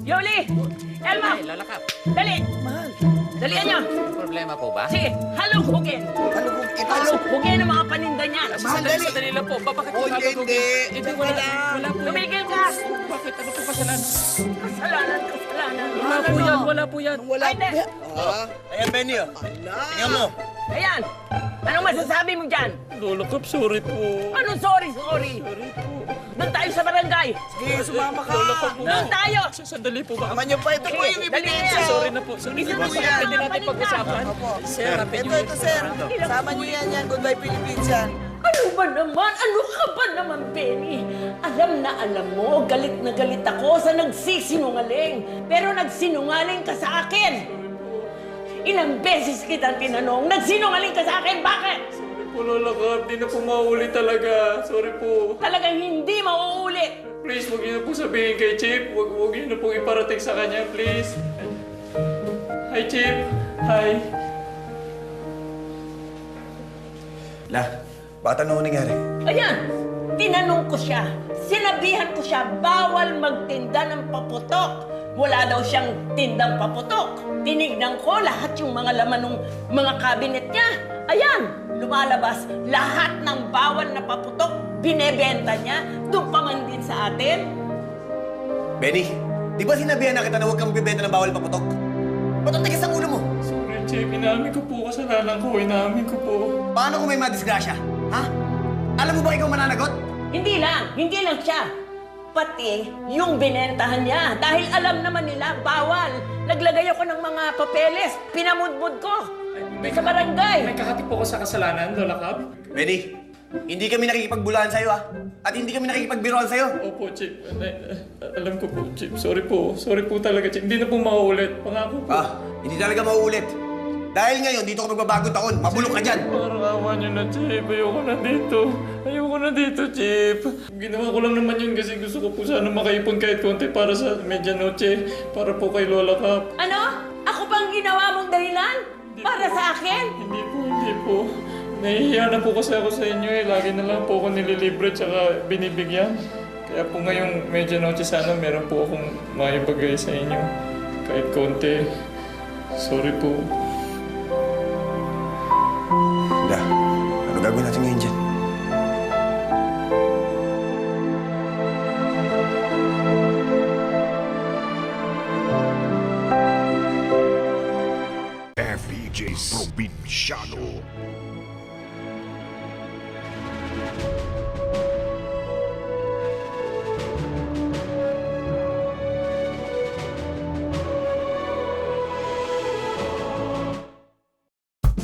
Yoli! Elma! Ay, Lola Cap. Dali! Mahal. Dalian nyo! May problema po ba? Sige, halugugin! Ano kung ipasok? Halugugin ang mga paninda niyan! Sandali. Sandali lang po. Bakit Oh, po hindi. Hindi, wala. Wala po yan. Tumigil ka! Bakit? Ano po kasalanan? Kasalanan, kasalanan! Wala po yan. Wala po yan. Wala. Ay, hindi. Ayan, Benny, oh. Ala. Tingnan mo. Ayan! Anong masasabi mo dyan? Lola Cap, sorry po. Anong sorry? Sorry po. Doon tayo sa barangay! Sige, sumama ka. Lola Cap, Doon tayo! sandali po ba? Naman niyo pa. Ito po yung Dali ebidensya. yan. Sorry na po. Sorry Isa na na po. siya. Pwede natin pag-usapan. Opo. Sir, happy New Ito, sir. Sama niyo yan. Goodbye, Philippines yan. Ano ba naman? Ano ka ba naman, Benny? Alam na alam mo, galit na galit ako sa nagsisinungaling. Pero nagsinungaling ka sa akin. Ilang beses kitang tinanong, nagsinungaling ka sa akin, bakit? Sorry po, Lola Cap. Di na po mauuli talaga. Sorry po. Talagang hindi mauulit. Please, huwag niyo na po sabihin kay Chip. Huwag niyo na po iparating sa kanya, please. Hi, Chip. Hi. La, bakit ano nangyari? Ayan, tinanong ko siya. Sinabihan ko siya, bawal magtinda ng paputok. Wala daw siyang tindang paputok. Tinignan ko lahat yung mga laman ng mga cabinet niya. Ayan, lumalabas lahat ng bawal na paputok. Binebenta niya. Doon pa man din sa atin. Benny, di ba sinabihan na kita na huwag kang magbibenta ng bawal paputok? Ba't ang tigas ang ulo mo? Sorry, Chip. Inamin ko po kasalanan ko. Inamin ko po. Paano kung may madisgrasya? Ha? Alam mo ba ikaw mananagot? Hindi lang siya. Pati yung binentahan niya. Dahil alam naman nila, bawal. Naglagay ako ng mga papeles. Pinamudmud ko. Sa barangay. May kakati po ko sa kasalanan, Lola Cap. Benny, hindi kami nakikipagbulahan sa'yo, ha? At hindi kami nakikipagbiroan sa'yo. Opo, Chip. Alam ko po, Chip. Sorry po. Sorry po talaga, Chip. Hindi na po mauulit. Pangako po. Hindi talaga mauulit. Dahil ngayon, dito ka magbabagong taon. Mabulok ka dyan. Parang awa niyo na, Chip. Ayoko na dito. Ayoko na dito, Chip. Ginawa ko lang naman yun kasi gusto ko po sana makaipon kahit konti para sa medianoche. Para po kay Lola Cap. Ano? Ako bang ginawa mong dahilan? Para sa akin? Hindi po. Nahihiya na po kasi ako sa inyo eh. Lagi na lang po ako nililibre tsaka binibigyan. Kaya po ngayong medianoche sana meron po akong maibagay sa inyo. Kahit konti. Sorry po. Da, ano gagawin natin ngayon dyan? FPJ's Probinsyano.